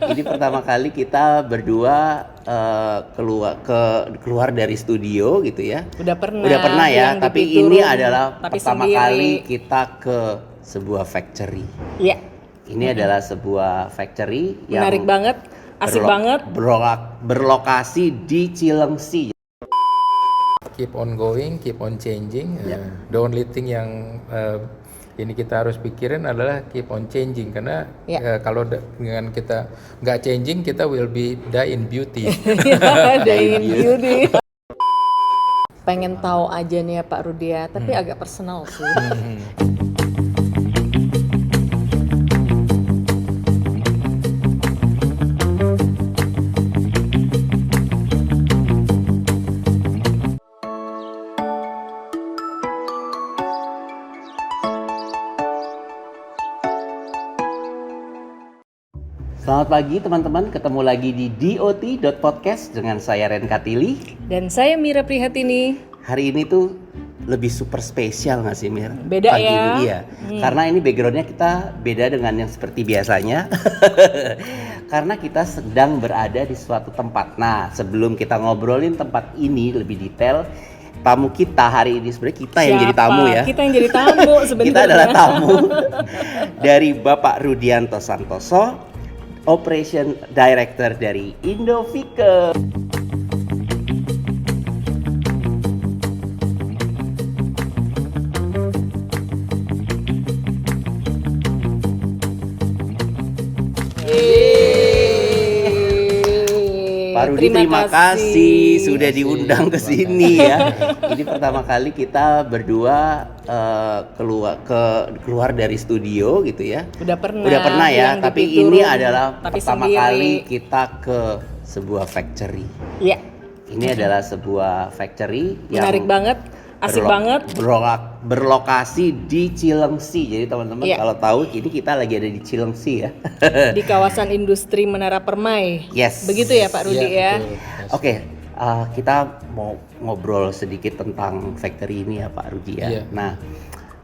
Ini pertama kali kita berdua keluar dari studio gitu ya. Udah pernah Ya, yang tapi di ini room, adalah tapi pertama sendiri. kali kita ke sebuah factory. Iya, Ini adalah sebuah factory yang menarik banget, asik banget. berlokasi di Cilengsi. Keep on going, keep on changing. Ya. The only thing yang ini kita harus pikirin adalah keep on changing, karena Ya. kalau dengan kita nggak changing, kita will be die in beauty. Dari beauty. Pengen tahu aja nih ya Pak Rudi ya, tapi agak personal sih. Selamat pagi teman-teman, ketemu lagi di DOT.podcast dengan saya Ren Katili. Dan saya Mira Prihatini. Hari ini tuh lebih super spesial nggak sih Mir? Beda pagi ya. Ini, iya. Karena ini backgroundnya kita beda dengan yang seperti biasanya. Karena kita sedang berada di suatu tempat. Nah, sebelum kita ngobrolin tempat ini lebih detail, tamu kita hari ini sebenarnya kita yang jadi tamu ya. Kita yang jadi tamu sebenarnya. Kita adalah tamu dari Bapak Rudianto Santoso, Operation Director dari Indoviker. Pak Rudi, terima kasih sudah diundang ke sini ya. Ini pertama kali kita berdua keluar dari studio gitu ya. Udah pernah Ya, yang tapi di ini room, adalah tapi pertama sendiri. kali kita ke sebuah factory. Iya, Ini adalah sebuah factory yang menarik banget, asik banget. berlokasi di Cilengsi. Jadi teman-teman Iya. kalau tahu ini kita lagi ada di Cilengsi ya. Di kawasan industri Menara Permai. Yes. Begitu ya Pak Rudi ya. betul. Oke, kita mau ngobrol sedikit tentang factory ini ya Pak Rudi ya. Iya. Nah,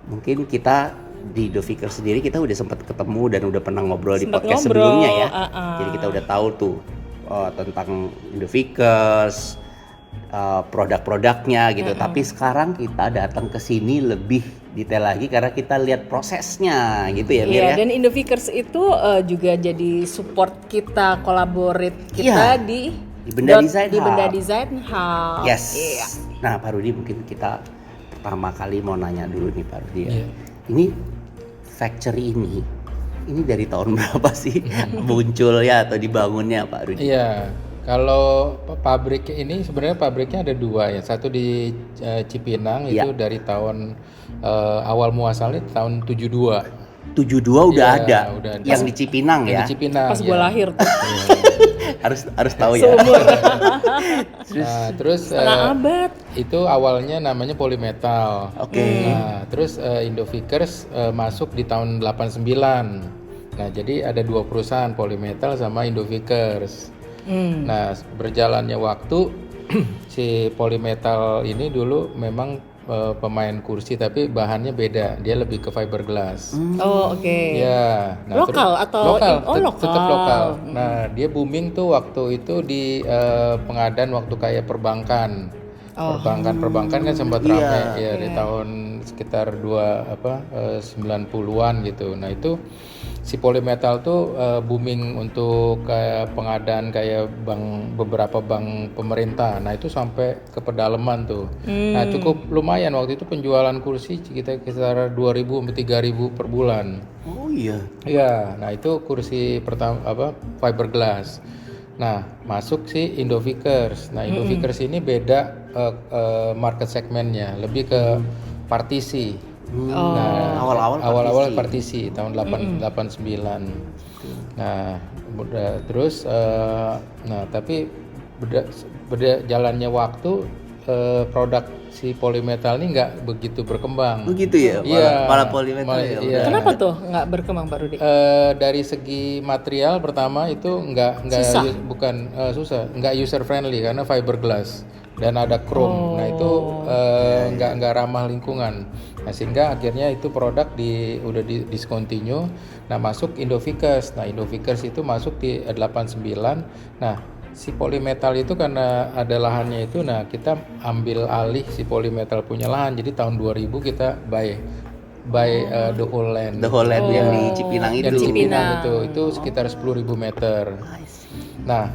mungkin kita di Indoviker sendiri kita udah sempat ketemu dan udah pernah ngobrol di Sempet podcast ngobrol, sebelumnya ya. Jadi kita udah tahu tuh tentang Indovikers, produk-produknya gitu. Tapi sekarang kita datang ke sini lebih detail lagi karena kita lihat prosesnya gitu ya Mir Iya, ya. dan Indovikers itu juga jadi support kita, collaborate kita Iya, di Benda Design di Hub. Benda Design Hub. Yes. Iya. Nah, Pak Rudi mungkin kita pertama kali mau nanya dulu nih Pak Rudi ya. Iya. Ini factory ini dari tahun berapa sih munculnya atau dibangunnya Pak Rudi? Iya, kalau pabrik ini sebenarnya pabriknya ada dua ya. Satu di Cipinang Iya. itu dari tahun awal muasalnya tahun 72. 72 udah Iya, ada. udah ada. Yang di Cipinang Yang ya. di Cipinang. Pas gue ya. lahir tuh. harus tahu ya. Seumur Nah, terus setengah abad. itu awalnya namanya Polymetal. Oke. Nah, terus Indovikers masuk di tahun 89. Nah, jadi ada dua perusahaan, Polymetal sama Indovikers. Nah, berjalannya waktu si Polymetal ini dulu memang pemain kursi, tapi bahannya beda. Dia lebih ke fiberglass. Oh, oke. Ya, Lokal atau lokal, lokal. tetap lokal. Nah, dia booming tuh waktu itu di pengadaan waktu kayak perbankan. Perbankan kan sempat ramai ya di tahun sekitar 90-an gitu. Nah, itu si Polymetal tuh booming untuk kayak pengadaan kayak beberapa bank pemerintah. Nah, itu sampai ke pedalaman tuh. Nah, cukup lumayan waktu itu penjualan kursi sekitar 2.000 sampai 3.000 per bulan. Oh iya. Iya, nah itu kursi pertama fiberglass. Nah, masuk si Indovikers. Nah, Indovikers ini beda market segmennya, lebih ke partisi. Nah, awal-awal partisi tahun 89. Nah, terus nah tapi jalannya waktu produk si Polymetal ini nggak begitu berkembang. Begitu ya. Malah Polymetal ya. Iya. Kenapa tuh nggak berkembang Pak Rudi? Dari segi material pertama itu nggak Susah. susah, nggak user friendly karena fiberglass dan ada chrome. Nah itu nggak ramah lingkungan. Nah, sehingga akhirnya itu produk udah di discontinue. Nah, masuk Indovickers. Nah, Indovickers itu masuk di 89. Nah, si Polymetal itu karena ada lahannya itu, nah kita ambil alih si Polymetal punya lahan. Jadi tahun 2000 kita buy the whole land. The whole land yang di Cipinang Yang itu. di Cipinang itu sekitar 10.000 meter. Nah,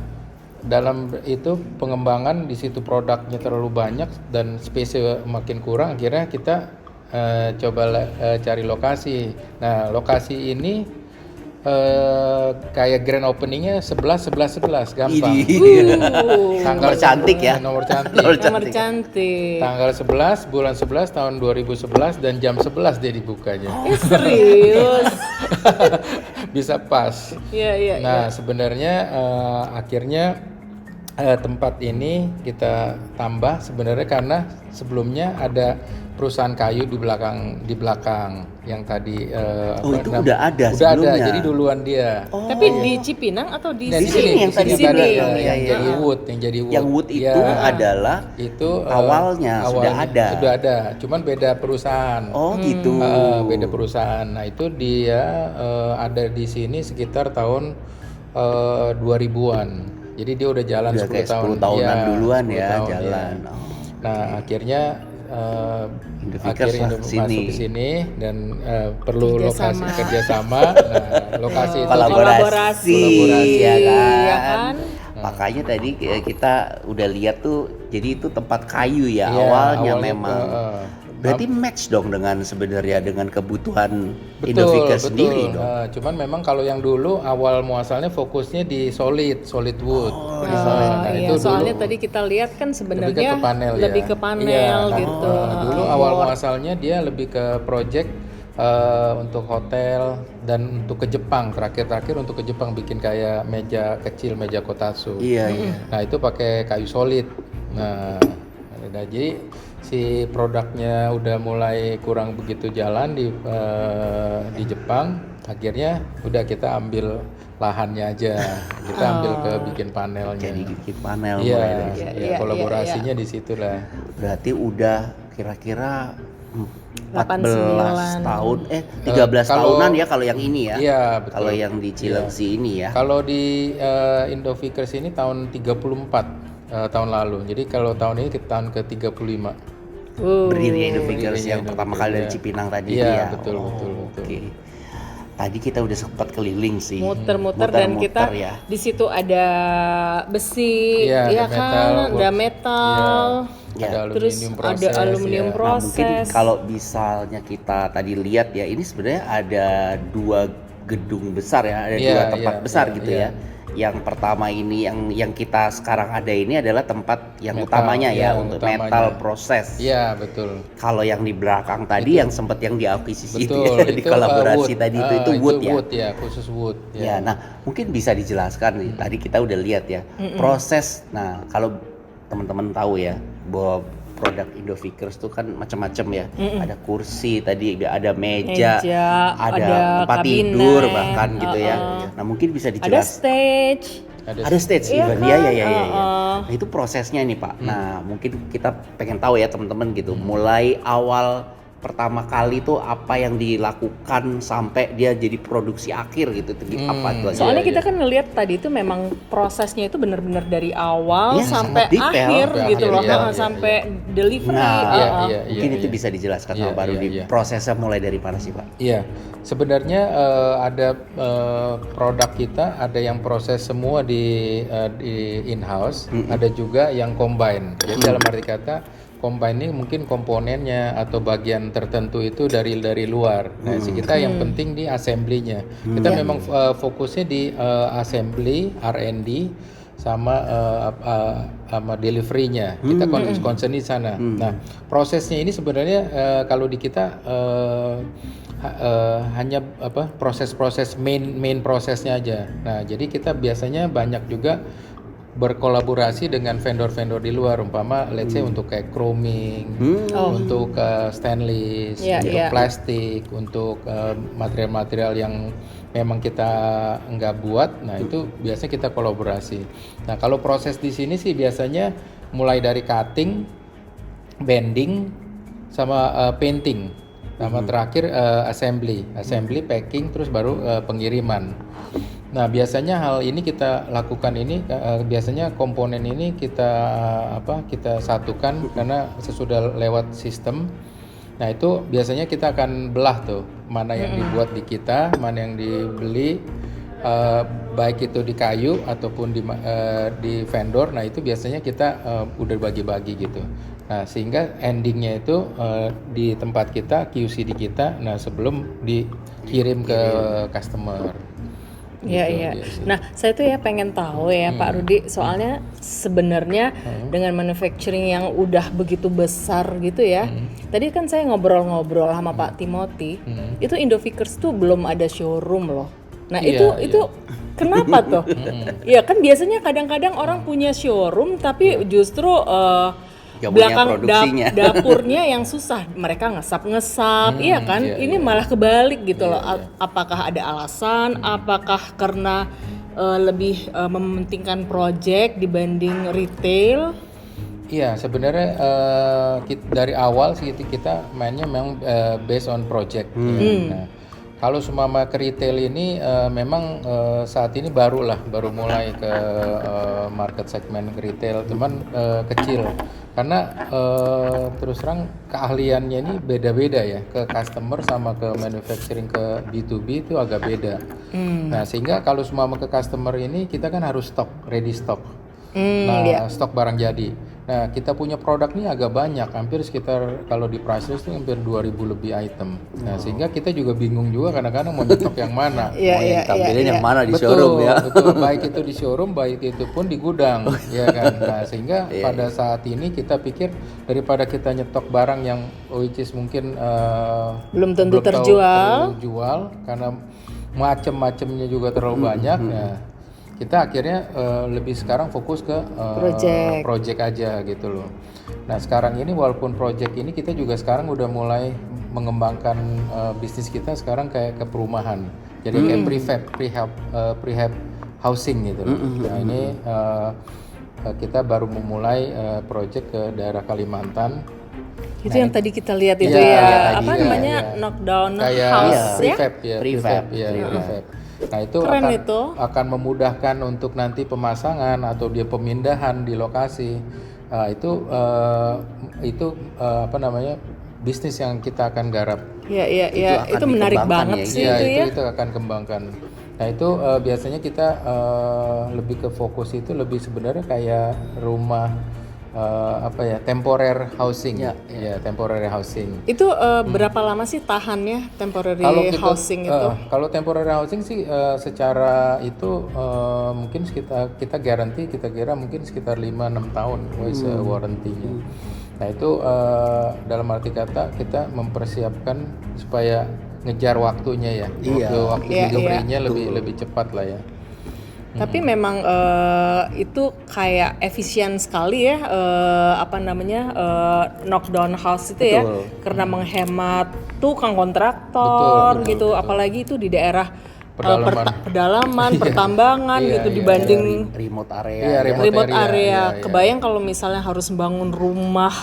dalam itu pengembangan di situ produknya terlalu banyak dan space makin kurang, akhirnya kita coba cari lokasi. Nah, lokasi ini kayak grand openingnya 11 gampang. Nomor cantik ya. Nomor cantik. Nomor cantik. Tanggal 11 bulan 11 tahun 2011 dan jam 11 dia dibukanya. Serius? Bisa pas. Iya. Nah, sebenarnya akhirnya tempat ini kita tambah sebenarnya karena sebelumnya ada perusahaan kayu di belakang yang tadi itu udah ada udah sebelumnya. ada, jadi duluan dia. Tapi di Cipinang atau di Nah, sini? yang tadi di sini ada, yang ya. jadi wood. Yang wood itu adalah itu awalnya sudah ada. Sudah ada, cuman beda perusahaan. Oh gitu. Beda perusahaan. Nah, itu dia ada di sini sekitar tahun 2000-an. Jadi dia udah jalan Udah 10 kayak tahun. 10 tahunan duluan 10 ya tahun, jalan. ya. Oh. Nah, akhirnya Indovickers akhirnya masuk masuk ke sini dan perlu lokasi Kerjasama. kerjasama. Nah, lokasi itu Kolaborasi, ya ya kan. kan? Makanya tadi kita udah lihat tuh, jadi itu tempat kayu ya Iya, awalnya awalnya, memang. Berarti match dong dengan sebenarnya dengan kebutuhan betul. Indovickers sendiri dong. Cuman memang kalau yang dulu awal muasalnya fokusnya di solid wood. Nah, Iya, itu soalnya dulu tadi kita lihat kan sebenarnya lebih ke panel ya. lebih ke panel Iya, gitu. dulu awal muasalnya dia lebih ke project untuk hotel dan untuk ke Jepang. Terakhir untuk ke Jepang bikin kayak meja kecil, meja kotatsu. Iya. Nah, itu pakai kayu solid. Nah, jadi si produknya udah mulai kurang begitu jalan di Jepang. Akhirnya udah kita ambil lahannya aja, kita ambil ke bikin panelnya. Jadi bikin panel Iya, mulai dari situ. iya, kolaborasinya di situ lah. Berarti udah kira-kira 14 89. tahun 13 kalau- tahunan ya kalau yang ini ya. Iya, betul. Kalau yang di Cilengsi ini ya. Kalau di Indovickers ini tahun 34 tahun lalu. Jadi kalau tahun ini kita tahun ke-35. Berdirinya Indovickers Berdirinya yang pertama kali dari Indovickers, ya. Cipinang tadi Iya, itu ya. betul. Oke. Tadi kita udah sempat keliling sih. Muter-muter dan kita ya. di situ ada besi, Iya, ya ada kan, metal, ada metal. Ya. Ada Terus aluminium ada proses. aluminium ya. Nah, mungkin proses. kalau misalnya kita tadi lihat ya, ini sebenarnya ada 2 gedung besar ya, ada Iya, 2 tempat iya, besar iya, gitu iya. ya. Yang pertama ini yang kita sekarang ada ini adalah tempat yang Metal, utamanya ya iya, untuk utamanya. metal proses. Iya, betul. Kalau yang di belakang tadi yang sempat yang diakuisisi itu Betul. ya, di kolaborasi wood. tadi itu wood ya. Wood ya, khusus wood. Ya, nah mungkin bisa dijelaskan nih. Tadi kita udah lihat ya proses. Nah, kalau teman-teman tahu ya bahwa produk Indovickers tuh kan macam-macam ya. Ada kursi tadi, ada meja, ada tempat kabinet, tidur bahkan gitu ya. Nah, mungkin bisa ada dijelaskan. stage. Ada stage Iya even. kan? Iya, iya. Nah, itu prosesnya nih, Pak. Nah, mungkin kita pengen tahu ya teman-teman gitu. Mulai awal pertama kali tuh apa yang dilakukan sampai dia jadi produksi akhir gitu. Itu apa tuh? Soalnya Iya, kita kan ngelihat tadi itu memang prosesnya itu benar-benar dari awal Iya, sampai sangat detail. akhir Sampai gitu akhir, loh, iya, sampai delivery. Nah, iya, mungkin itu iya. bisa dijelaskan Iya, sama Pak Rudi. iya. Prosesnya mulai dari mana sih, Pak? Iya, sebenarnya ada produk kita, ada yang proses semua di in-house, ada juga yang combine. Jadi dalam arti kata combine ini mungkin komponennya atau bagian tertentu itu dari luar. Nah, kita yang penting di assembly-nya. Kita memang fokusnya di assembly, R&D sama delivery-nya. Kita concern di sana. Nah, prosesnya ini sebenarnya kalau di kita hanya proses-proses main prosesnya aja. Nah, jadi kita biasanya banyak juga berkolaborasi dengan vendor-vendor di luar, umpama let's say untuk kayak chroming, untuk stainless, untuk plastik, untuk material-material yang memang kita nggak buat. Nah, itu biasanya kita kolaborasi. Nah, kalau proses di sini sih biasanya mulai dari cutting, bending, sama painting. Sama terakhir assembly, packing, terus baru pengiriman. Nah, biasanya hal ini kita lakukan ini biasanya komponen ini kita satukan karena sesudah lewat sistem. Nah, itu biasanya kita akan belah tuh mana yang dibuat di kita, mana yang dibeli, baik itu di kayu ataupun di vendor. Nah, itu biasanya kita udah bagi-bagi gitu. Nah, sehingga endingnya itu di tempat kita, QC di kita, nah sebelum dikirim ke customer. Iya, Gitu iya. biasanya. Nah, saya tuh ya pengen tahu ya Pak Rudi, soalnya sebenarnya dengan manufacturing yang udah begitu besar gitu ya. Tadi kan saya ngobrol-ngobrol sama Pak Timothy, itu Indovikers tuh belum ada showroom loh. Nah, Iya, itu kenapa tuh? Ya kan biasanya kadang-kadang orang punya showroom tapi justru Gak punya belakang produksinya. dapurnya yang susah, mereka ngesap, iya kan? iya, Ini malah kebalik gitu loh. Apakah ada alasan? Apakah karena lebih mementingkan project dibanding retail? Iya, sebenarnya dari awal sih kita mainnya memang based on project. Ya. Nah, kalau seumpama ke retail ini memang saat ini baru mulai ke market segmen retail, cuman kecil. Karena terus terang keahliannya ini beda-beda ya, ke customer sama ke manufacturing ke B2B itu agak beda. Nah, sehingga kalau seumpama ke customer ini kita kan harus ready stock. Nah, stok barang jadi. Nah, kita punya produk ini agak banyak, hampir sekitar kalau di price list itu hampir 2000 lebih item. Nah, sehingga kita juga bingung juga kadang-kadang mau nyetok yang mana. Iya, iya, Tampilin yang mana di Betul, showroom ya. betul. Baik itu di showroom, baik itu pun di gudang, ya kan. Nah, sehingga pada saat ini kita pikir daripada kita nyetok barang yang which is mungkin Belum tentu tahu terjual. karena macam-macamnya juga terlalu banyak. Nah, kita akhirnya lebih sekarang fokus ke project aja gitu loh. Nah, sekarang ini walaupun project ini kita juga sekarang udah mulai mengembangkan bisnis kita sekarang kayak ke perumahan. Jadi kayak prefab housing gitu loh. Nah, ini kita baru memulai project ke daerah Kalimantan. Itu yang tadi kita lihat itu Iya, ya, tadi apa ya, namanya, ya. knockdown Kayak house ya. prefab ya, Prefab. prefab. Nah, itu Keren itu. akan memudahkan untuk nanti pemasangan atau dia pemindahan di lokasi. Itu apa namanya, bisnis yang kita akan garap. Iya, iya, iya. akan Itu menarik dikembangkan banget ya, sih Iya, itu ya. itu akan kembangkan. Nah, itu biasanya kita lebih ke fokus itu lebih sebenarnya kayak rumah temporary housing. Ya, temporary housing. Itu berapa lama sih tahannya temporary housing itu? Kalau temporary housing sih secara itu mungkin kita garansi kita kira mungkin sekitar 5-6 tahun warranty-nya. Nah, itu dalam arti kata kita mempersiapkan supaya ngejar waktunya ya. Waktu delivery-nya lebih cepat lah ya. Tapi memang itu kayak efisien sekali ya, knockdown house itu ya, karena menghemat tukang kontraktor gitu, apalagi itu di daerah pedalaman, pertambangan gitu dibanding Remote area. Iya, remote area. Iya. Kebayang kalau misalnya harus bangun rumah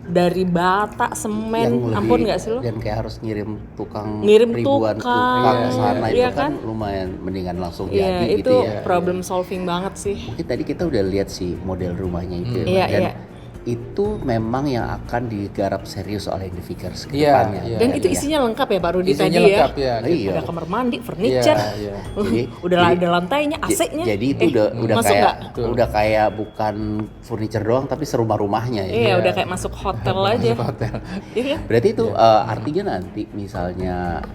dari bata, semen, ampun nggak sih lo? Dan kayak harus ngirim tukang, ribuan tukang ke sana iya itu kan lumayan, mendingan langsung Iya, jadi itu gitu ya. problem solving banget sih. Mungkin tadi kita udah lihat sih model rumahnya itu ya, Iya, Mbak. Dan iya. itu memang yang akan digarap serius oleh Indovikers ke Iya, depannya. iya. Dan itu isinya lengkap ya Pak Rudi Isinya tadi lengkap ya. ya. Iya. Ada kamar mandi, furniture, Iya. Jadi udah ada lantainya, AC-nya. Jadi itu udah masuk kayak nggak? udah kayak bukan furniture doang tapi serumah-rumahnya ya. Iya, udah kayak masuk hotel aja. Hotel. Iya kan? Berarti itu artinya nanti misalnya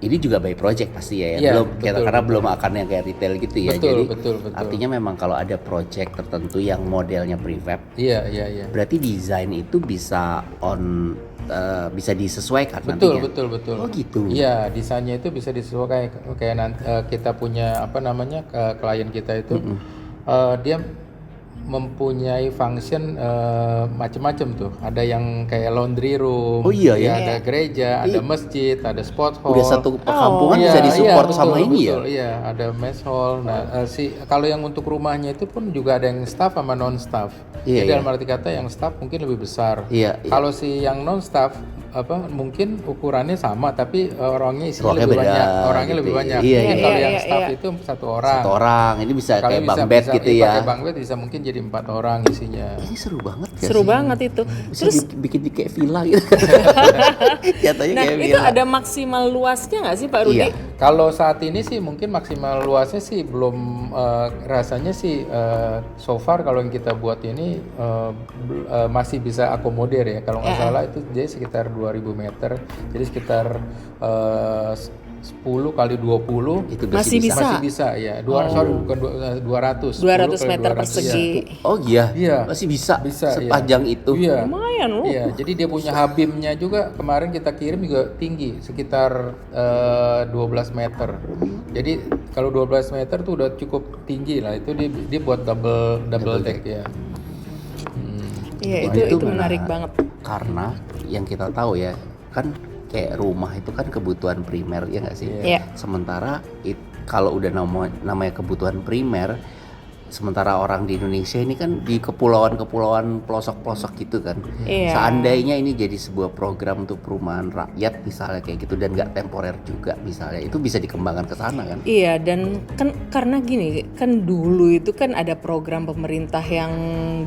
ini juga by project pasti ya, Iya, karena belum akan yang kayak retail gitu ya. Betul, Jadi betul. artinya memang kalau ada project tertentu yang modelnya prefab, Iya. berarti desain itu bisa disesuaikan nantinya. Betul. Oh gitu. Iya, desainnya itu bisa disesuaikan kayak nanti kita punya klien kita itu dia mempunyai function macam-macam tuh. Ada yang kayak laundry room, Oh iya, ya. ada gereja, ada masjid, ada sport hall. Udah satu perkampungan bisa disupport sama ini ya. Iya, ada mess hall. Nah, kalau yang untuk rumahnya itu pun juga ada yang staff sama non staff. Iya, Jadi dalam arti kata yang staff mungkin lebih besar. Iya. Kalau si yang non staff mungkin ukurannya sama tapi orangnya isinya Ruangnya lebih beda, banyak, orangnya gitu. lebih banyak. Iya, Mungkin iya. kalau Iya, yang iya, staff iya. itu satu orang. Satu orang, ini bisa Kalau kayak bunk bed gitu ya. Pakai bunk bed bisa mungkin jadi 4 orang isinya. Ini seru banget gak Seru sih? banget itu. Bisa Terus bikin di kayak villa gitu. Jatuhnya nah kayak itu villa. ada maksimal luasnya nggak sih Pak Rudi? Iya. Kalau saat ini sih mungkin maksimal luasnya sih belum rasanya sih so far kalau yang kita buat ini masih bisa akomodir ya. Kalau nggak salah itu dia sekitar 2000 meter. Jadi sekitar 10 kali 20 Itu Masih bisa. masih bisa ya. Sorry bukan 200. 200 10 kali meter 200, persegi. Oh iya, Iya. masih bisa, Bisa, iya. sepanjang itu. Iya. Lumayan loh. Iya, jadi dia punya habimnya juga kemarin kita kirim juga tinggi, sekitar 12 meter. Jadi kalau 12 meter tuh udah cukup tinggi lah. Itu dia buat double deck ya. Iya, Wah, itu menarik banget. Karena yang kita tahu ya, kan kayak rumah itu kan kebutuhan primer ya nggak sih? Iya. Sementara kalau udah namanya kebutuhan primer, sementara orang di Indonesia ini kan di kepulauan-kepulauan pelosok-pelosok gitu kan. Iya. Seandainya ini jadi sebuah program untuk perumahan rakyat misalnya kayak gitu dan nggak temporer juga misalnya, itu bisa dikembangkan ke sana kan? Iya, dan kan karena gini, kan dulu itu kan ada program pemerintah yang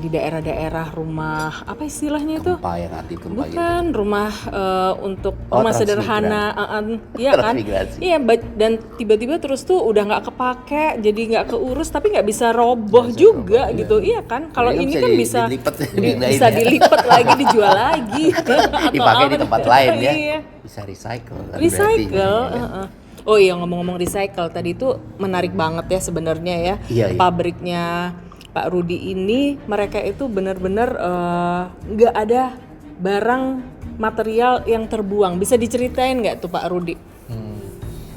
di daerah-daerah rumah, apa istilahnya itu? Gempa yang aktif gempa gitu. Bukan rumah untuk Oh, rumah transmigran. sederhana, iya kan? Transmigrasi. Iya, dan tiba-tiba terus tuh udah nggak kepake, jadi nggak keurus, tapi nggak bisa roboh juga gitu, iya kan? Kalau ini kan bisa dilipat, bisa dilipat lagi, dijual lagi, atau dipakai di apa. tempat lain ya. Iya. Bisa recycle kan Recycle. berarti, ya. heeh. Oh iya, ngomong-ngomong recycle tadi itu menarik banget ya sebenarnya ya. Iya, iya. Pabriknya Pak Rudi ini mereka itu benar-benar nggak ada barang material yang terbuang. Bisa diceritain nggak tuh Pak Rudi?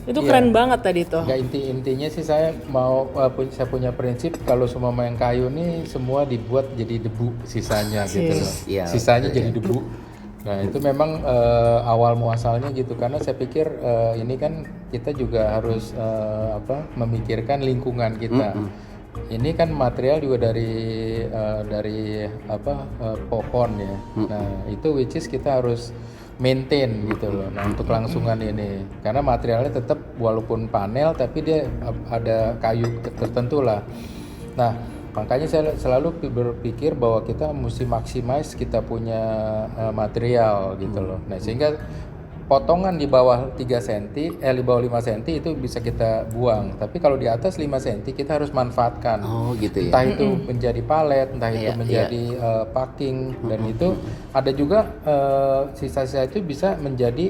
Itu Iya. keren banget tadi tuh. Nggak, intinya sih saya mau saya punya prinsip kalau semua main kayu nih semua dibuat jadi debu sisanya gitu loh. Iya, Sisanya betul, jadi debu. Nah itu memang awal muasalnya gitu karena saya pikir ini kan kita juga harus memikirkan lingkungan kita. Ini kan material juga dari pohon ya. Nah itu which is kita harus maintain gitu loh. Nah untuk kelangsungan ini karena materialnya tetap walaupun panel tapi dia ada kayu tertentu lah. Nah makanya saya selalu berpikir bahwa kita mesti maximize kita punya material gitu loh. Nah sehingga potongan di bawah 3 cm, di bawah 5 cm itu bisa kita buang. Tapi kalau di atas 5 cm kita harus manfaatkan. Oh gitu ya. Entah itu menjadi palet, entah itu Iya, menjadi packing, dan itu ada juga sisa-sisa itu bisa menjadi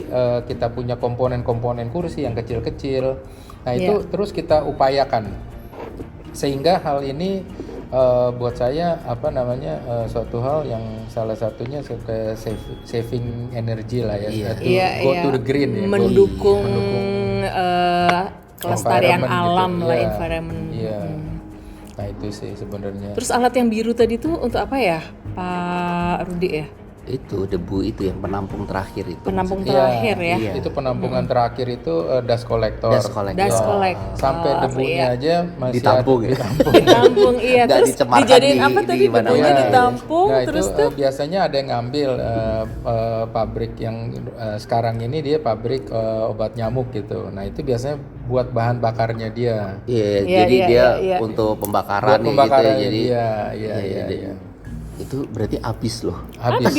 kita punya komponen-komponen kursi yang kecil-kecil. Nah itu terus kita upayakan sehingga hal ini buat saya suatu hal yang salah satunya kayak saving energy lah ya. Iya. To Iya, go iya. to the green ya. Mendukung kelestarian Environment alam gitu. lah, Iya. environment. Iya. Nah itu sih sebenarnya. Terus alat yang biru tadi tuh untuk apa ya Pak Rudi ya? Itu debu itu yang penampung terakhir itu. Penampung Iya, terakhir ya? Iya. Itu penampungan terakhir itu dust collector. Dust collector. Dust Ya, collector, sampai debunya iya. aja masih Ditampung ya? Ditampung, iya. Nggak Terus dicemarkan dijadiin di- apa di tadi? mana-mana. Debunya Iya. ditampung, Nah, terus itu tuh biasanya ada yang ngambil pabrik yang sekarang ini dia pabrik obat nyamuk gitu. Nah itu biasanya buat bahan bakarnya dia. Iya, Iya, jadi iya, dia iya. untuk pembakaran, Buat pembakarannya gitu ya. Jadi dia. iya, Iya. itu berarti habis loh. Habis.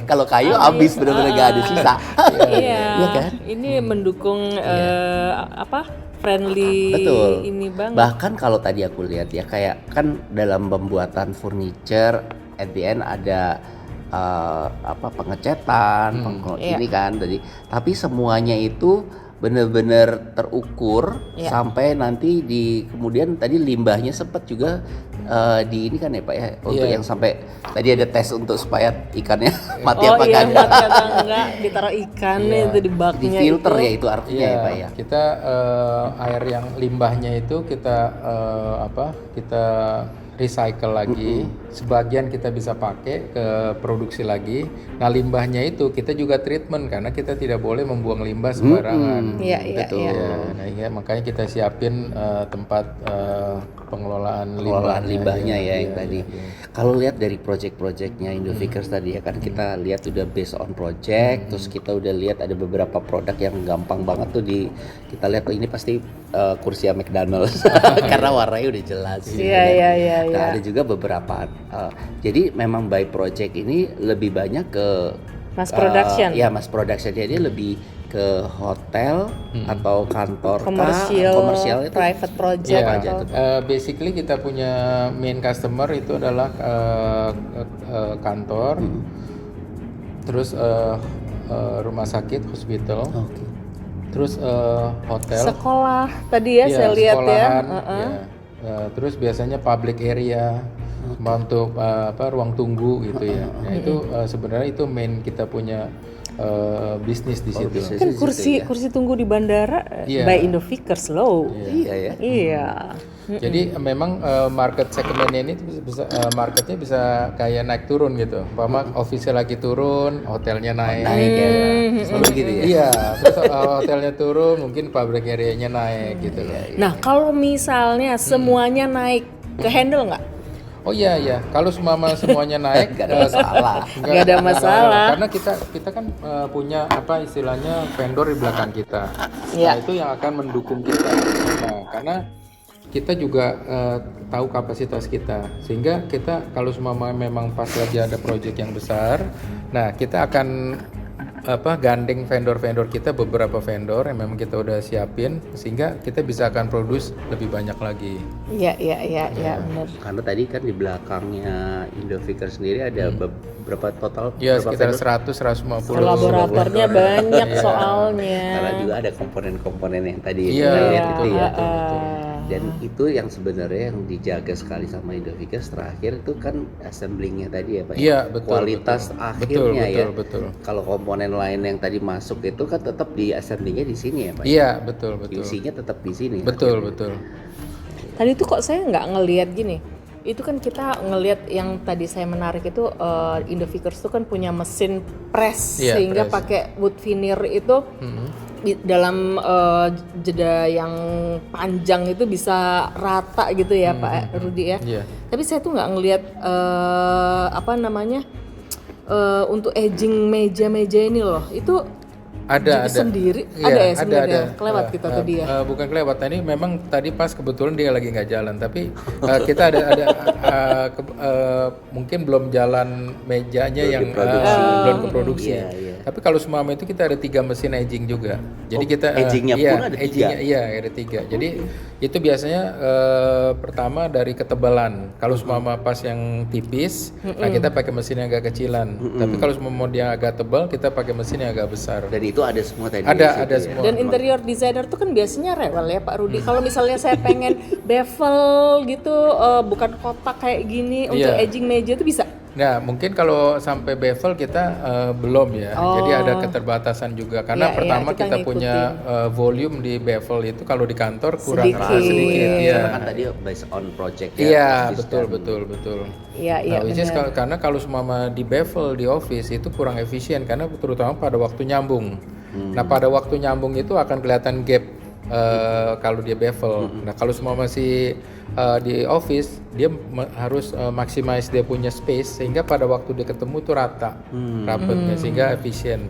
Kalau kayu habis benar-benar gak ada sisa. iya. Iya kan? Ini mendukung friendly Betul. ini banget. Bahkan kalau tadi aku lihat ya kayak kan dalam pembuatan furniture at the end ada pengecetan, Iya. ini kan tadi. Tapi semuanya itu benar-benar terukur Iya. sampai nanti kemudian tadi limbahnya sempat juga di ini kan ya Pak ya untuk Iya. yang sampai tadi ada tes untuk supaya ikannya mati Oh apa iya, kagak. mati atau enggak, ditaruh ikannya Iya. itu di Di baknya filter itu. ya itu artinya ya Pak ya. Kita air yang limbahnya itu kita kita recycle lagi, sebagian kita bisa pakai ke produksi lagi. Nah, limbahnya itu kita juga treatment karena kita tidak boleh membuang limbah sembarangan. Iya, iya, Gitu. iya. Nah, iya, makanya kita siapin tempat pengelolaan limbahnya ya yang Iya, tadi. iya. Kalau lihat dari project-projectnya Indofikers tadi ya kan kita lihat udah based on project, terus kita udah lihat ada beberapa produk yang gampang banget tuh kita lihat ini pasti kursi McDonald's karena warnanya udah jelas. Iya, iya, iya, Nah, iya. ada juga beberapa jadi memang by project ini lebih banyak ke Mass production. ya mass production jadi lebih ke hotel atau kantor Komersial, itu private project Ya, atau basically kita punya main customer itu adalah kantor, terus rumah sakit, hospital, Oke. terus hotel, sekolah tadi ya, iya, saya lihat ya. sekolahan, ya. Terus biasanya public area, sama untuk ruang tunggu gitu ya. Nah itu sebenarnya itu main kita punya bisnis di situ. bisnis. Kan kursi tunggu di bandara Iya. by Indofikers loh. Iya ya. Iya. Jadi memang market segmennya ini bisa marketnya bisa kayak naik turun gitu. Umpama office lagi turun, hotelnya naik. Naik ya. Selalu gitu ya. Iya, terus hotelnya turun, mungkin public area-nya naik gitu loh. Nah, kalau misalnya semuanya naik, ke handle nggak? Oh iya iya, kalau semuanya naik Gak ada masalah. Nggak ada masalah. Karena kita kan punya apa istilahnya vendor di belakang kita. Iya. Nah, itu yang akan mendukung kita. Nah, karena kita juga tahu kapasitas kita, sehingga kita kalau memang pas lagi ada project yang besar, nah kita akan gandeng vendor-vendor kita, beberapa vendor yang memang kita udah siapin, sehingga kita bisa akan produce lebih banyak lagi. Iya, iya, iya, iya, benar. Karena tadi kan di belakangnya Indofikers sendiri ada berapa total? Ya berapa sekitar vendor? 100-150. Kolaboratornya banyak soalnya. Karena juga ada komponen-komponen yang tadi Iya, kita lihat betul, itu ya. betul. Dan itu yang sebenarnya yang dijaga sekali sama Indofikers terakhir itu kan assemblingnya tadi ya Pak. Iya, betul. Kualitas betul. akhirnya ya. Betul. Kalau komponen lain yang tadi masuk itu kan tetap di assemblingnya di sini ya Pak. Iya, betul. QC-nya tetap di sini. Betul. Tadi tuh kok saya nggak ngelihat gini. Itu kan kita ngelihat yang tadi saya menarik itu Indofikers tuh kan punya mesin press Iya, sehingga press. pakai wood veneer itu dalam jeda yang panjang itu bisa rata gitu ya Pak Rudi ya. Iya. Tapi saya tuh nggak ngelihat untuk edging meja-meja ini loh. Itu Ada sendiri Iya, ada ya sebenarnya ada. kelewat kita tadi ya. Bukan kelewat, ini memang tadi pas kebetulan dia lagi nggak jalan, tapi kita ada mungkin belum jalan mejanya yang belum ke produksi. Iya, iya. Tapi kalau semua itu kita ada 3 mesin edging juga. Jadi kita edgingnya iya, pun ada 3? edgingnya, iya ada 3. Jadi itu biasanya pertama dari ketebalan. Kalau semua pas yang tipis, nah kita pakai mesin yang agak kecilan. Tapi kalau semua mau dia agak tebal, kita pakai mesin yang agak besar. Dan itu ada semua tadi. Ada di situ ya? semua. Dan interior designer tuh kan biasanya rewel ya Pak Rudi. Kalau misalnya saya pengen bevel gitu, bukan kotak kayak gini untuk Iya. edging meja itu bisa. Nah, mungkin kalau sampai bevel kita belum ya. Jadi ada keterbatasan juga karena Iya, pertama kita kita punya volume di bevel itu kalau di kantor kurang sedikit ya. Karena kan tadi based on project ya. Iya, Bisnis betul. Iya, iya Nah, which is benar. karena kalau semua di bevel di office itu kurang efisien karena terutama pada waktu nyambung. Nah, pada waktu nyambung itu akan kelihatan gap kalau dia bevel. Nah, kalau semua masih di office, dia harus maximize dia punya space sehingga pada waktu dia ketemu itu rata, rapatnya sehingga efisien.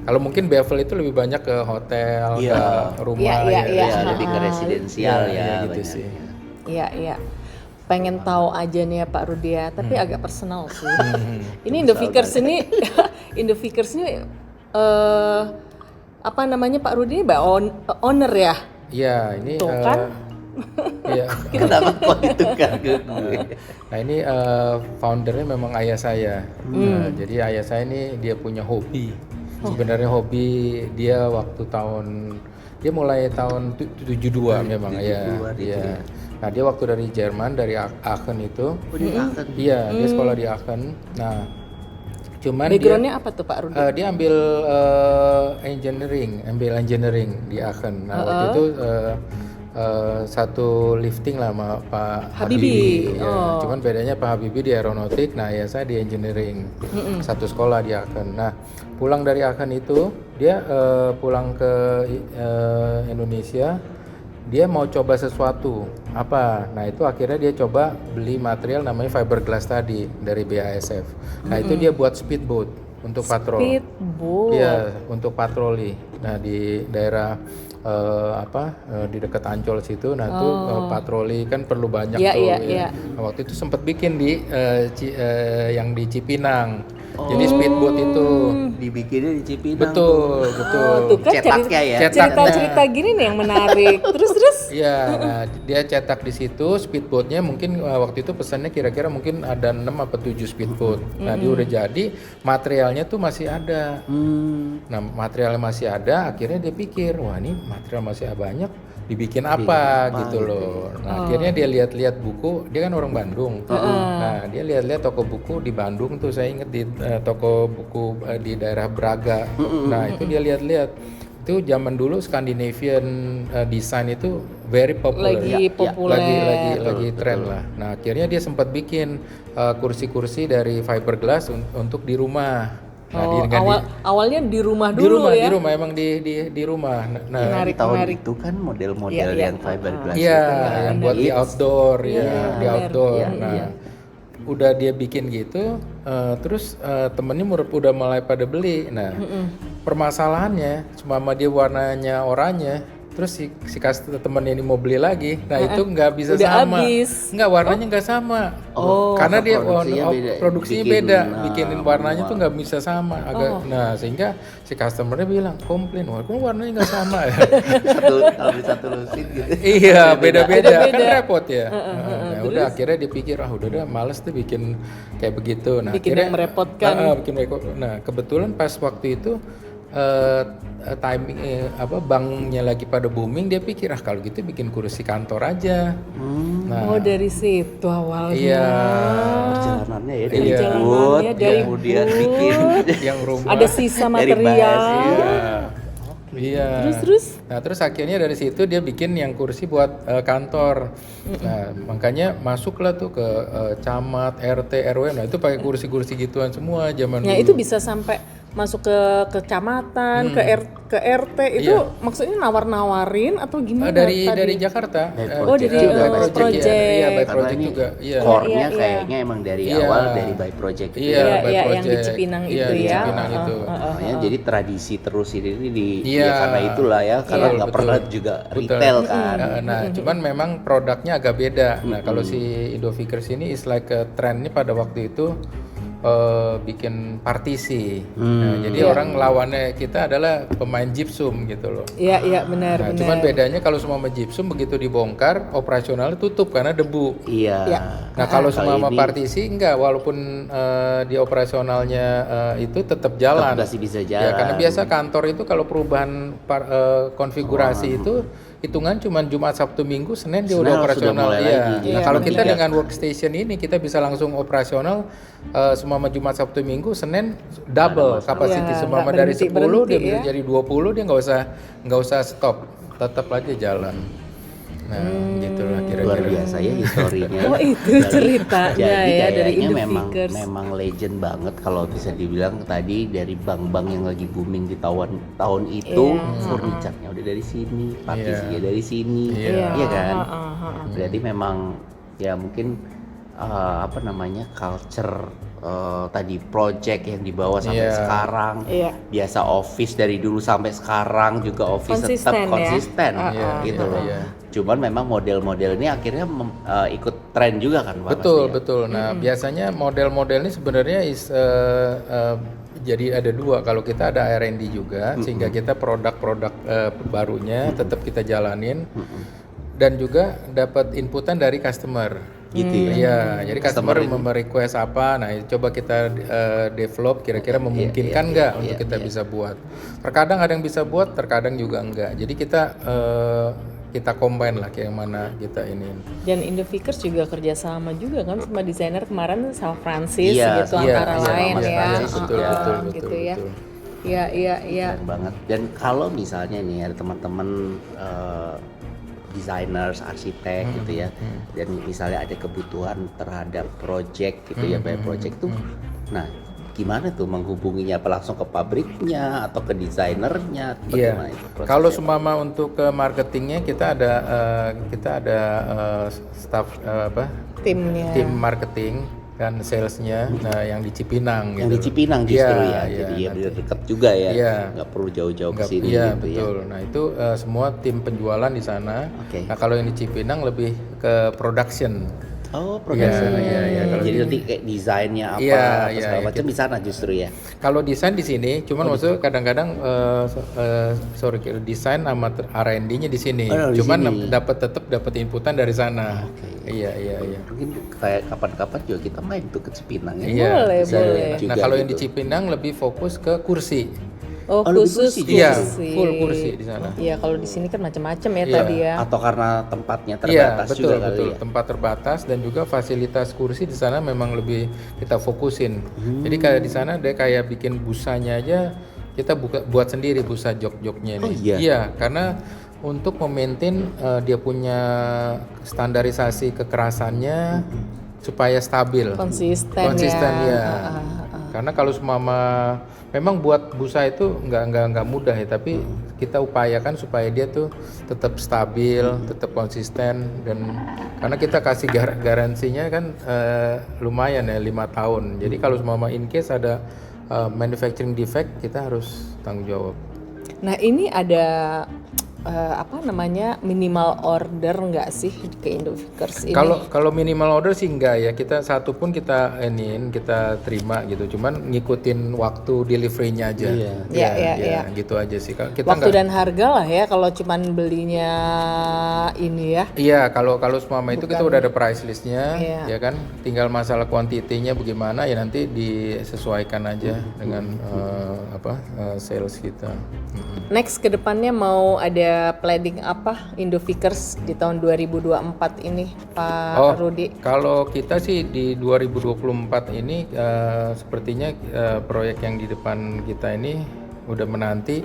Kalau mungkin bevel itu lebih banyak ke hotel, Iya. ke rumah, Iya, iya. Ya, lebih ke residensial Iya, ya. gitu banyak. sih. Iya, iya. Pengen tahu aja nih ya Pak Rudi ya, tapi agak personal sih. Ini Indofikers ini Indofikers ini apa namanya Pak Rudi ini owner ya? Iya, ini Tuh kan. Iya. Kenapa kok ditukar ke gue? Nah ini foundernya memang ayah saya. Nah, jadi ayah saya ini dia punya hobi. Sebenarnya hobi dia waktu dia mulai tahun 72 memang ya. Iya. Nah dia waktu dari Jerman dari Aachen itu. Iya dia sekolah di Aachen. Nah cuman Backgroundnya apa tuh Pak Rudi? dia ambil engineering di Aachen. Nah waktu itu satu lifting lah sama Pak Habibie. Habibie. Ya. Cuman bedanya Pak Habibie di aeronautik, nah ya saya di engineering. Satu sekolah di Aachen. Nah pulang dari Aachen itu dia pulang ke Indonesia. Dia mau coba sesuatu apa? Nah itu akhirnya dia coba beli material namanya fiberglass tadi dari BASF. Nah itu dia buat speedboat untuk patrol. Speedboat. Iya untuk patroli. Nah di daerah di dekat Ancol situ. Nah itu patroli kan perlu banyak Iya, tuh. iya, Ya. iya. Nah, waktu itu sempat bikin di yang di Cipinang. Jadi speedboat itu. Dibikinnya di Cipinang. Betul, betul. Tuh kan Cetaknya ya. cerita-cerita gini nih yang menarik. Terus. Iya, nah dia cetak di situ speedboatnya mungkin waktu itu pesannya kira-kira mungkin ada 6 apa 7 speedboat. Nah dia udah jadi, materialnya tuh masih ada. Nah materialnya masih ada, akhirnya dia pikir, wah ini material masih banyak, dibikin apa gitu loh. Nah akhirnya dia lihat-lihat buku, dia kan orang Bandung. Nah dia lihat-lihat toko buku di Bandung tuh, saya inget di toko buku di daerah Braga. Nah itu dia lihat-lihat. Itu zaman dulu Scandinavian design itu very popular. Lagi populer. Lagi tren lah. Nah akhirnya dia sempat bikin kursi-kursi dari fiberglass untuk di rumah. Nah, awalnya di rumah dulu ya. Di rumah emang di rumah. Nah, Di tahun itu kan model-model yang fiberglass iya, itu kan. yang buat di outdoor di outdoor. Iya, Nah, iya. udah dia bikin gitu, terus temennya udah mulai pada beli. Nah, permasalahannya cuma dia warnanya oranye, terus si temennya ini mau beli lagi, nah itu nggak bisa Udah sama, habis. nggak warnanya nggak sama, karena dia produksinya beda, bikinin warnanya tuh nggak bisa sama, nah sehingga si customernya bilang komplain, wah kok warnanya nggak sama ya. Kalau bisa satu lusin gitu. Iya beda-beda kan Beda-beda. repot ya. Nah udah akhirnya dipikir udah males tuh bikin kayak begitu. Nah Bikin akhirnya yang merepotkan. bikin merepotkan. Nah kebetulan pas waktu itu timing banknya lagi pada booming, dia pikir kalau gitu bikin kursi kantor aja. Nah Dari situ awalnya. iya Perjalanannya ya dari Iya. wood, Dari kemudian wood. bikin yang rumah Ada sisa dari material. Iya. Terus? Nah terus akhirnya dari situ dia bikin yang kursi buat kantor. Nah makanya masuklah tuh ke camat, RT, RW. Nah itu pakai kursi-kursi gituan semua zaman Nah dulu. itu bisa sampai masuk ke kecamatan, ke RT itu maksudnya nawar-nawarin atau gimana dari tadi? Jakarta. dari by project. Iya, by Karena project ini juga. Iya. core-nya Iya. kayaknya emang dari Iya. awal dari by project gitu Iya, ya. by yang di project. Cipinang Iya, itu di ya. Cipinang itu. Makanya jadi tradisi terus ini Iya. ya karena itulah ya, karena Betul, nggak betul. pernah juga Betul. retail kan. Nah, cuman memang produknya agak beda. Nah, kalau si Indovikers ini is like trendnya pada waktu itu bikin partisi. Nah, jadi orang lawannya kita adalah pemain gypsum gitu loh. Iya benar. Nah, cuman bedanya kalau semua sama gypsum begitu dibongkar operasionalnya tutup karena debu. Iya. Nah, kalau semua sama ini partisi enggak, walaupun di operasionalnya itu tetap jalan. masih bisa Ya, jalan. karena biasa kantor itu kalau perubahan konfigurasi itu hitungan cuma Jumat, Sabtu, Minggu, Senin dia udah Senin operasional. sudah mulai Iya. lagi. Nah, Iya, kalau kita benar. dengan workstation ini kita bisa langsung operasional semua Jumat, Sabtu, Minggu, Senin double capacity. Iya, Semua nggak dari 10 dia berhenti, bisa ya. jadi 20, dia nggak usah stop, tetap aja jalan. Nah, gitulah luar kira-kira. biasa ya historinya. Oh, itu ceritanya Jadi ya, dari kayaknya Indovikers. memang legend banget kalau bisa dibilang tadi dari bank-bank yang lagi booming di tahun itu, furniture-nya udah dari sini, partisinya dari sini, iya kan? Berarti memang ya mungkin culture tadi project yang dibawa sampai sekarang, biasa office dari dulu sampai sekarang juga office tetap konsisten gitu loh. Cuman memang model-model ini akhirnya ikut tren juga kan Pak? Betul. Nah, biasanya model-model ini sebenarnya jadi ada dua. Kalau kita ada R&D juga, sehingga kita produk-produk barunya tetap kita jalanin, dan juga dapat inputan dari customer. Gitu ya? Iya, jadi customer merequest apa, nah coba kita develop kira-kira memungkinkan nggak untuk kita bisa buat. Terkadang ada yang bisa buat, terkadang juga enggak. Jadi kita combine lah kayak mana kita ini. Dan Indovikers juga kerjasama juga kan sama desainer kemarin sama Francis Iya, gitu antara lain Mas ya. Francis, betul, gitu ya. Iya. Keren banget. Dan kalau misalnya nih ada teman-teman designers, arsitek gitu ya. Dan misalnya ada kebutuhan terhadap project gitu ya, by project tuh. Nah, gimana tuh menghubunginya? Apa langsung ke pabriknya atau ke desainernya? Iya. Bagaimana itu prosesnya? Kalau seumpama untuk ke marketingnya kita ada staff Timnya. tim marketing kan salesnya, nah yang di Cipinang. Yang di gitu. Cipinang justru Iya, ya, iya, jadi ya nanti. dekat juga ya, Iya. nggak perlu jauh-jauh ke sini Iya gitu betul. Nah itu semua tim penjualan di sana. Oke. Nah kalau yang di Cipinang lebih ke production. Oh, production. Iya, kalau Jadi di- nanti kayak desainnya apa, Iya, apa iya, segala iya, macam di sana justru ya. Kalau desain di sini, cuman maksudnya kadang-kadang sorry desain sama R&D-nya di sini. Oh, di Cuman sini. tetap dapat inputan dari sana. Iya. Mungkin kayak kapan-kapan juga kita main tuh ke Cipinang ya. Iya. Boleh, Bisa boleh. lihat juga Nah kalau yang di gitu. Cipinang lebih fokus ke kursi. Oh, Oh, lebih khusus kursi Iya, kursi. full kursi di sana. Iya, kalau di sini kan macam-macam ya Iya. tadi ya. Atau karena tempatnya Iya terbatas betul juga kali betul ya. tempat terbatas dan juga fasilitas kursi di sana memang lebih kita fokusin. Jadi kayak di sana dia kayak bikin busanya aja kita buat sendiri busa jok-joknya ini. Oh, iya? Iya karena untuk memaintain dia punya standarisasi kekerasannya supaya stabil. Konsisten Ya. Ah. Karena kalau semama memang buat busa itu nggak mudah ya, tapi kita upayakan supaya dia tuh tetap stabil, tetap konsisten dan karena kita kasih garansinya kan lumayan ya 5 tahun. Jadi kalau semama in case ada manufacturing defect kita harus tanggung jawab. Nah, ini ada minimal order nggak sih ke Indovikers ini? Kalau minimal order sih enggak ya, kita satu pun kita terima gitu, cuman ngikutin waktu delivery-nya aja. Iya. Gitu aja sih. Kita Waktu nggak- dan harga lah ya kalau cuman belinya ini ya. Iya, kalau semama itu kita udah ada price listnya, Iya. ya kan. Tinggal masalah kuantitinya bagaimana ya nanti disesuaikan aja dengan sales kita. Next ke depannya mau ada planning apa Indovikers di tahun 2024 ini Pak Rudi? Kalau kita sih di 2024 ini sepertinya proyek yang di depan kita ini udah menanti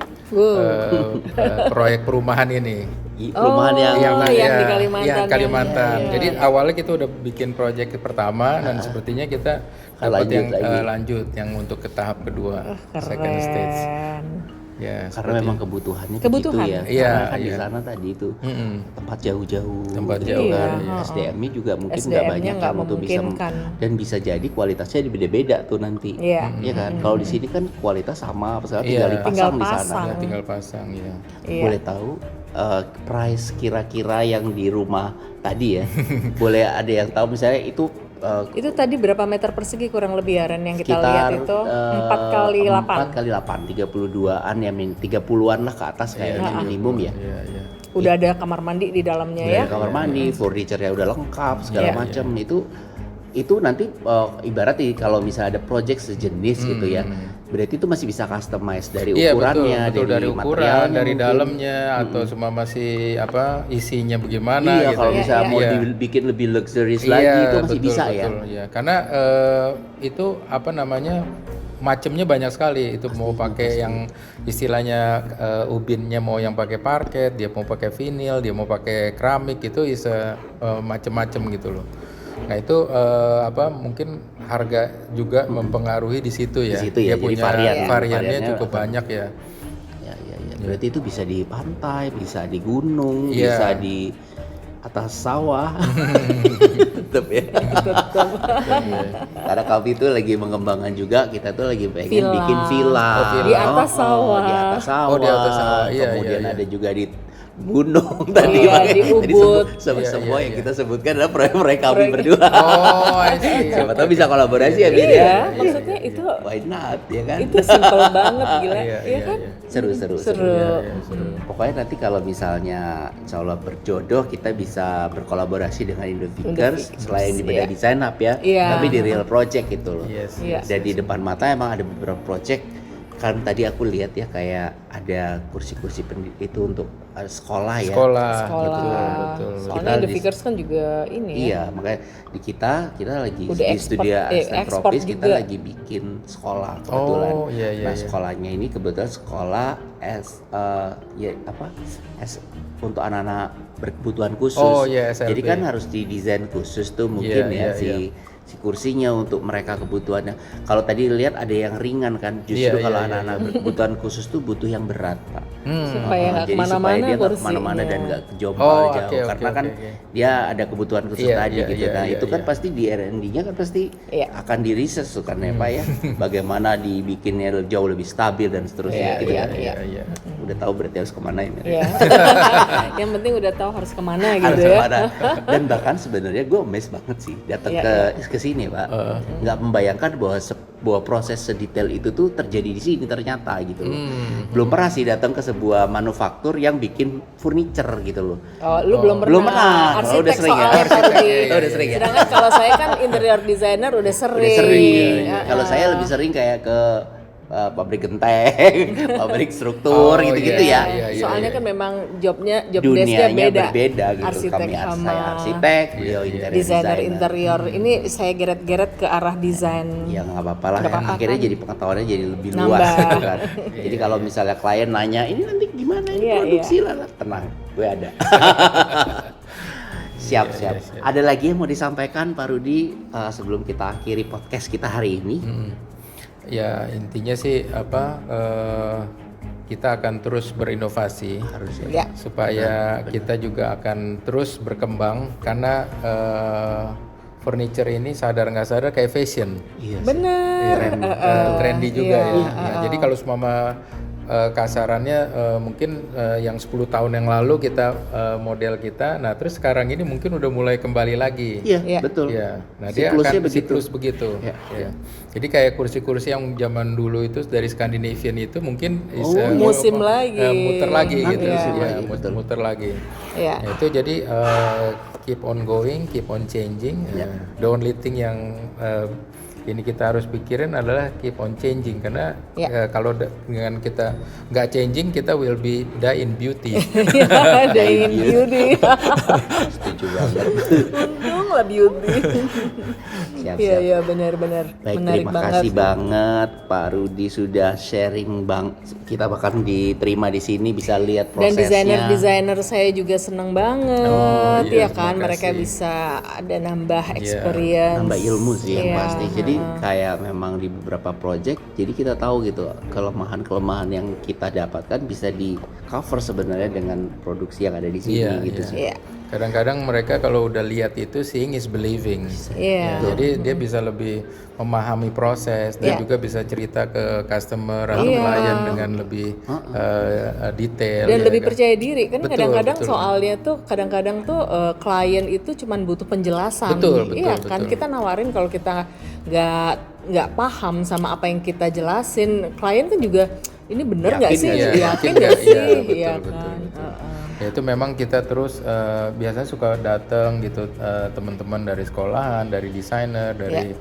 proyek perumahan ini. Perumahan yang di ya, Kalimantan. yang Kalimantan. Iya. Jadi awalnya kita udah bikin proyek pertama dan sepertinya kita dapat Lanjut yang lagi. lanjut yang untuk ke tahap kedua, second stage. Keren. Ya, Karena memang kebutuhannya Kebutuhan. begitu ya. Iya, Karena kan di iya. sana tadi itu Mm-mm. tempat jauh-jauh. Tempat gitu jauh, kan. iya. SDM-nya juga mungkin nggak SDM-nya banyak nggak kan untuk bisa memungkinkan. dan bisa jadi kualitasnya beda-beda tuh nanti. Iya. Iya kan? Kalau di sini kan kualitas sama, apa segala Iya. tinggal dipasang Tinggal di sana. pasang. Ya, tinggal pasang ya. Iya. Boleh tahu price kira-kira yang di rumah tadi ya? Boleh ada yang tahu misalnya itu Itu tadi berapa meter persegi kurang lebih ya Ren yang kita sekitar lihat itu 4 kali 8. 4 kali 8, 32-an ya 30-an lah ke atas kayaknya minimum ya. Iya, iya. Udah ada kamar mandi di dalamnya ya. Ada kamar mandi, furniture-nya udah lengkap segala Iya. macam. Itu nanti ibarat kalau misalnya ada project sejenis gitu ya. Berarti itu masih bisa customize dari Iya, ukurannya, betul, dari ukuran, materialnya dari mungkin. dalamnya atau semua masih isinya bagaimana Iya, gitu. kalau misalnya mau Iya. dibikin lebih luxurious lagi itu masih betul, bisa ya. betul, ya. Karena itu macamnya banyak sekali. Itu mau pakai yang istilahnya ubinnya mau yang pakai parket, dia mau pakai vinil, dia mau pakai keramik itu macam-macam gitu loh. Nah itu mungkin harga juga mempengaruhi di situ ya. Di situ ya, Dia jadi punya variannya variannya cukup banyak ya. Ya. Berarti itu bisa di pantai, bisa di gunung, Iya. bisa di atas sawah. Tetap ya. Karena kami itu lagi mengembangkan juga, kita tuh lagi pengen Villa. bikin villa. Oh, villa. Di atas sawah. Di atas sawah. Oh, di atas sawah. Iya, Kemudian iya. ada juga di gunung tadi. Iya, makanya di tadi Ubud. semua Iya, yang iya. kita sebutkan adalah proyek-proyek kami berdua. Oh, I see. Siapa tahu bisa kolaborasi ya, Bir ya. Iya, maksudnya itu Why not, ya kan? itu simple banget gila. Iya, Iya kan? Seru. Seru. Pokoknya nanti kalau misalnya insya Allah berjodoh kita bisa berkolaborasi dengan Indovikers selain di beda iya. design up ya, Iya. tapi di real project gitu loh. Yes. Iya. Dan di depan mata emang ada beberapa project kan tadi aku lihat ya kayak ada kursi-kursi itu untuk sekolah ya. Sekolah. Soalnya Betul. Kita Indovikers kan juga ini ya. Iya, makanya di kita lagi Udah di ekspor- studio Aston ekspor Propis kita juga. lagi bikin sekolah kebetulan. Oh, iya, iya, Nah, iya. sekolahnya ini kebetulan sekolah untuk anak-anak berkebutuhan khusus. Oh, iya, SLB. Jadi kan harus didesain khusus tuh mungkin Iya, si kursinya untuk mereka kebutuhannya. Kalau tadi lihat ada yang ringan kan, justru Iya, kalau iya, anak-anak berkebutuhan khusus tuh butuh yang berat, Pak. Supaya nggak Jadi supaya kemana-mana dia nggak kursinya. kemana-mana dan nggak kejompal Oh, jauh, oke, karena oke, kan oke. dia ada kebutuhan khusus Iya, tadi iya, gitu. iya, Nah iya, itu kan iya. pasti di R&D-nya kan pasti Iya. akan di riset tuh kan ya Pak ya, bagaimana dibikinnya jauh lebih stabil dan seterusnya gitu kan. Iya. Udah tahu berarti harus kemana ini. Iya. Yang penting udah tahu harus kemana Harus gitu ya. kemana. Dan bahkan sebenarnya gue amazed banget sih datang Iya, ke sini Pak, nggak membayangkan bahwa proses sedetail itu tuh terjadi di sini ternyata gitu loh. Belum pernah sih datang ke sebuah manufaktur yang bikin furniture gitu loh. Oh, lu belum pernah. Belum pernah. Kalau Arsitek udah sering ya. soalnya Pak Rudi. Oh, udah sering ya. Sedangkan kalau saya kan interior designer udah sering. Udah sering. Ya, Kalau saya lebih sering kayak ke pabrik genteng, pabrik struktur gitu-gitu iya, ya. iya. Soalnya kan memang job desknya Dunianya beda. berbeda gitu. Arsitek Saya sama arsitek, beliau interior desainer designer. interior. Ini saya geret-geret ke arah desain. Ya nggak apa-apa lah. Nggak apa-apa Akhirnya kan? jadi pengetahuannya jadi lebih Nambah. luas gitu kan. Jadi kalau misalnya klien nanya ini nanti gimana ini Iya, produksi lah, tenang, gue ada. Siap. Ada lagi yang mau disampaikan Pak Rudi sebelum kita akhiri podcast kita hari ini? Ya intinya sih kita akan terus berinovasi Harus Ya. supaya kita juga akan terus berkembang karena furniture ini sadar nggak sadar kayak fashion. Iya. Bener. Trendy juga iya, ya. Nah, jadi kalau semua kasarannya mungkin yang 10 tahun yang lalu kita model kita, nah terus sekarang ini mungkin udah mulai kembali lagi. Iya, Iya. betul. Ya, nah dia Siklusnya akan begitu. siklus begitu. Ya, Ya. Jadi kayak kursi-kursi yang zaman dulu itu dari Scandinavian itu mungkin musim lagi. muter lagi gitu, Iya. ya, muter lagi. Iya. Nah, itu jadi keep on going, keep on changing. The only thing yang ini kita harus pikirin adalah keep on changing karena Ya. kalau dengan kita nggak changing kita will be die in beauty. Ada yang beauty. Setuju banget. Untung lah beauty. Siap. Iya benar-benar. Baik, Menarik terima kasih banget Pak Rudi sudah sharing kita bahkan diterima di sini bisa lihat Dan prosesnya. desainer saya juga seneng banget, iya, ya kan, terima mereka kasih. bisa ada nambah experience, Nambah ilmu sih yang Iya, pasti. Jadi kayak memang di beberapa project, jadi kita tahu gitu kelemahan-kelemahan yang kita dapatkan bisa di cover sebenarnya dengan produksi yang ada di sini Iya, gitu iya. sih. Iya, Kadang-kadang mereka kalau udah lihat itu seeing is believing. iya. Ya, jadi dia bisa lebih memahami proses dan juga bisa cerita ke customer atau klien dengan lebih detail. Dan ya lebih kan? percaya diri kan. Betul, Kadang-kadang betul. soalnya tuh kadang-kadang tuh klien itu cuman butuh penjelasan. Betul, Iya betul, kan, betul. kita nawarin kalau kita nggak paham sama apa yang kita jelasin, klien kan juga ini bener nggak Yakin sih? nggak sih? Iya, Yakin yakin nggak nggak? sih? Iya, betul, Iya betul, kan. betul. Ya itu memang kita terus biasanya suka datang gitu teman-teman dari sekolahan, dari desainer, dari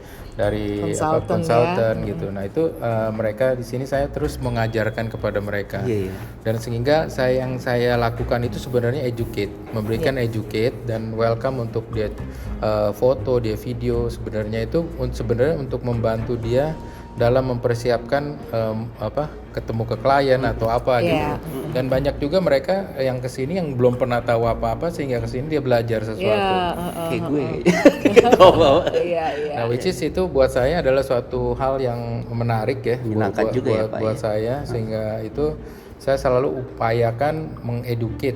Konsultan, konsultan gitu. Nah itu mereka di sini saya terus mengajarkan kepada mereka. Iya, iya. Dan sehingga yang saya lakukan itu sebenarnya educate, memberikan educate dan welcome untuk dia foto, dia video. Sebenarnya itu sebenarnya untuk membantu dia dalam mempersiapkan ketemu ke klien atau apa gitu. Dan banyak juga mereka yang kesini yang belum pernah tahu apa-apa sehingga kesini dia belajar sesuatu. Kayak gue. Iya, iya. Nah, which is itu buat saya adalah suatu hal yang menarik ya, Menyenangkan juga ya, Pak, buat ya. saya, sehingga itu saya selalu upayakan mengeduket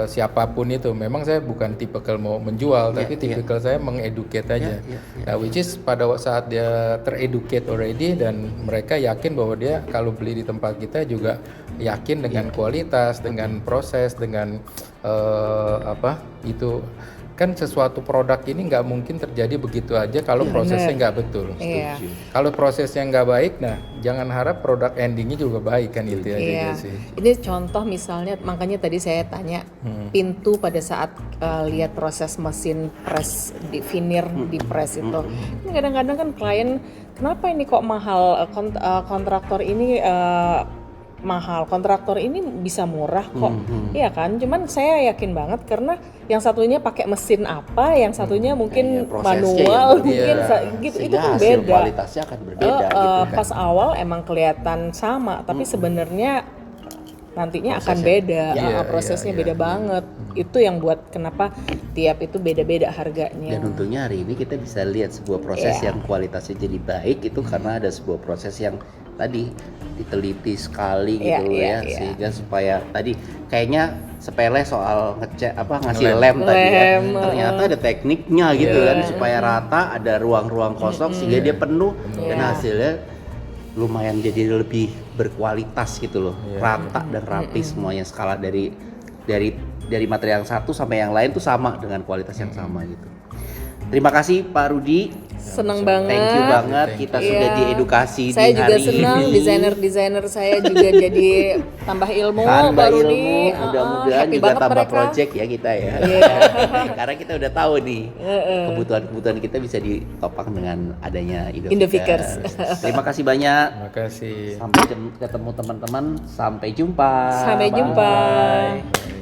siapapun itu. Memang saya bukan tipikal mau menjual, tapi tipikal saya mengeduket aja. Nah, which is pada saat dia tereducate already dan mereka yakin bahwa dia kalau beli di tempat kita juga yakin dengan kualitas, dengan proses, dengan itu kan sesuatu produk ini nggak mungkin terjadi begitu aja kalau prosesnya nggak betul. Iya. Kalau prosesnya nggak baik, nah jangan harap produk endingnya juga baik kan itu aja Iya. sih. Ini contoh misalnya, makanya tadi saya tanya pintu pada saat lihat proses mesin press di veneer di press itu. Ini kadang-kadang kan klien, kenapa ini kok mahal, kontraktor ini mahal, kontraktor ini bisa murah kok, iya kan? Cuman saya yakin banget karena yang satunya pakai mesin apa, yang satunya mungkin prosesnya manual, yang mungkin gitu, itu sehingga kan hasil beda. kualitasnya akan berbeda gitu kan. Pas awal emang kelihatan sama, tapi sebenarnya nantinya akan beda, Iya, prosesnya iya, beda iya. banget. Itu yang buat kenapa tiap itu beda-beda harganya. Dan untungnya hari ini kita bisa lihat sebuah proses Iya. yang kualitasnya jadi baik itu karena ada sebuah proses yang tadi diteliti sekali Iya, gitu iya, ya, iya. sehingga supaya tadi kayaknya sepele soal ngecek apa ngasih Ngelem. lem tadi ya, Lem, ternyata ada tekniknya gitu Iya, kan supaya rata, ada ruang-ruang kosong sehingga dia penuh dan Iya. hasilnya lumayan jadi lebih berkualitas gitu loh, rata dan rapi semuanya, skala dari material yang satu sampai yang lain tuh sama dengan kualitas yang sama gitu. Terima kasih Pak Rudi. Seneng banget. Thank you banget kita Iya. sudah diedukasi Saya di juga hari senang ini. desainer saya juga jadi tambah ilmu. Tambah Pak Rudi. ilmu, mudah-mudahan Happy juga banget tambah mereka. project ya kita ya. Iya. Karena kita udah tahu nih kebutuhan-kebutuhan kita bisa ditopang dengan adanya Indofikers. Terima kasih banyak. Terima kasih. Sampai ketemu teman-teman. Sampai jumpa. Sampai jumpa. Bye.